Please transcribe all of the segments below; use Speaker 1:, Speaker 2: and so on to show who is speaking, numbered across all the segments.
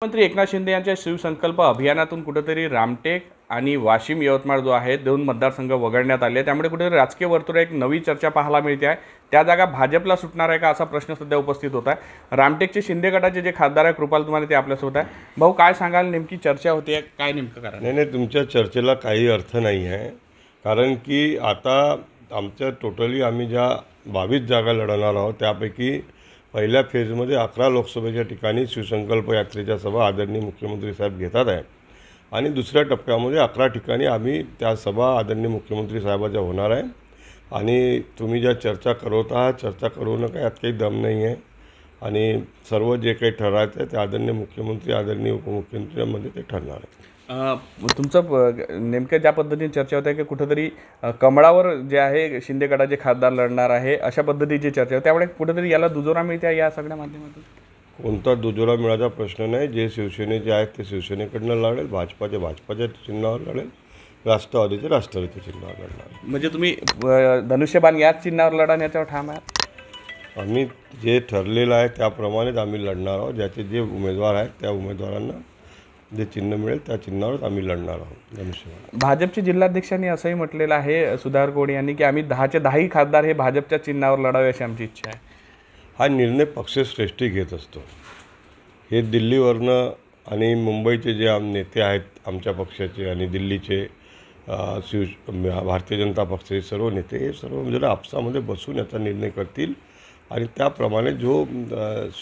Speaker 1: मुख्यमंत्री एकनाथ शिंदे यांच्या शिवसंकल्प अभियानातून कुठेतरी रामटेक आणि वाशिम यवतमाळ जो आहे दोन मतदारसंघ वगळण्यात आले। त्यामुळे कुठेतरी राजकीय वर्तुळात एक नवी चर्चा पाहायला मिळते आहे। त्या जागा भाजपला सुटणार आहे का असा प्रश्न सध्या उपस्थित होत आहे। रामटेकचे शिंदे गटाचे जे खासदार आहे कृपाल तुम्हाला ते आपल्यासोबत आहे। भाऊ काय सांगाल, नेमकी चर्चा होती आहे काय नेमकं कारण?
Speaker 2: नाही, तुमच्या चर्चेला काही अर्थ नाही आहे, कारण की आता आमच्या टोटली आम्ही ज्या 22 जागा लढणार आहोत त्यापैकी पहिल्या फेजमध्ये 11 लोकसभेच्या ठिकाणी शिवसंकल्प यात्रेच्या सभा आदरणीय मुख्यमंत्री साहेब घेतात आहे आणि दुसऱ्या टप्प्यामध्ये 11 ठिकाणी आम्ही त्या सभा आदरणीय मुख्यमंत्री साहेबाच्या होणार आहे। आणि तुम्ही ज्या चर्चा करत आहात, चर्चा करू नका, यात काही दम नाही आहे आणि सर्व जे काही ठरायचं आहे ते आदरणीय मुख्यमंत्री आदरणीय उपमुख्यमंत्र्यांमध्ये ते ठरणार आहे।
Speaker 1: तुमचं नेमक्या ज्या पद्धतीने चर्चा होते की कुठेतरी कमळावर जे आहे शिंदे गटाचे खासदार लढणार आहे अशा पद्धतीची चर्चा होते, त्यामुळे कुठेतरी याला दुजोरा मिळते या सगळ्या माध्यमातून?
Speaker 2: कोणता दुजोरा मिळायचा प्रश्न नाही। जे शिवसेनेचे आहेत ते शिवसेनेकडनं लढेल, भाजपाच्या चिन्हावर लढेल, राष्ट्रवादीचे राष्ट्रवादीच्या चिन्हावर लढणार।
Speaker 1: म्हणजे तुम्ही धनुष्यबाण याच चिन्हावर लढा याच्यावर ठाम आहे?
Speaker 2: आम्ही जे ठरलेलं आहे त्याप्रमाणेच आम्ही लढणार आहोत। ज्याचे जे उमेदवार आहेत त्या उमेदवारांना जे चिन्ह मिळेल त्या चिन्हावर आम्ही लढणार आहोत। धनुष्यबाण
Speaker 1: भाजपचे जिल्हाध्यक्षांनी असंही म्हटलेलं आहे सुधाकर कोणी यांनी की आम्ही 10चे 10 खासदार हे भाजपच्या चिन्हावर लढावे अशी आमची इच्छा आहे।
Speaker 2: हा निर्णय पक्षश्रेष्ठी घेत असतो। हे दिल्लीवरनं आणि मुंबईचे जे नेते आहेत आमच्या पक्षाचे आणि दिल्लीचे भारतीय जनता पक्षाचे सर्व नेते हे सर्व जरा आपसामध्ये बसून याचा निर्णय करतील आणि त्याप्रमाणे जो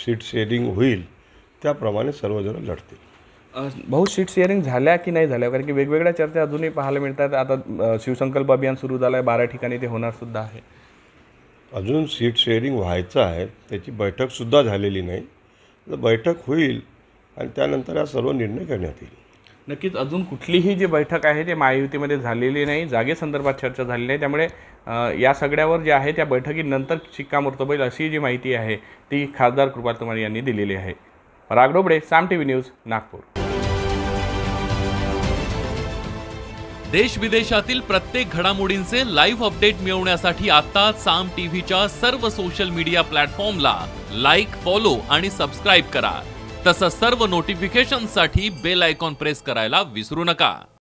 Speaker 2: सीट शेअरिंग होईल त्याप्रमाणे सर्वजण लढतील।
Speaker 1: भाऊ सीट शेअरिंग झाल्या की नाही झाल्या, कारण की वेगवेगळ्या चर्चा अजूनही पाहायला मिळतात। आता शिवसंकल्प अभियान सुरू झालं आहे, 12 ठिकाणी ते होणार सुद्धा आहे।
Speaker 2: अजून सीट शेअरिंग व्हायचं आहे, त्याची बैठकसुद्धा झालेली नाही। तर बैठक होईल आणि त्यानंतर हा सर्व निर्णय करण्यात येईल।
Speaker 1: नक्कीच अजून कुठलीही जी बैठक आहे ते महायुतीमध्ये झालेली नाही, जागेसंदर्भात चर्चा झालेली नाही, त्यामुळे या सगळ्यावर जे आहे त्या बैठकीनंतर शिक्कामोर्तब होईल अशी जी माहिती आहे ती खासदार कृपाल तुमारे यांनी दिलेली आहे। राग डोबळे, साम टीव्ही न्यूज, नागपूर।
Speaker 3: देश विदेशातील प्रत्येक घडामोडींचे लाईव्ह अपडेट मिळवण्यासाठी आता साम टीव्हीच्या सर्व सोशल मीडिया प्लॅटफॉर्मला लाईक, फॉलो आणि सबस्क्राईब करा। तसंच सर्व नोटिफिकेशनसाठी बेल आयकॉन प्रेस करायला विसरू नका।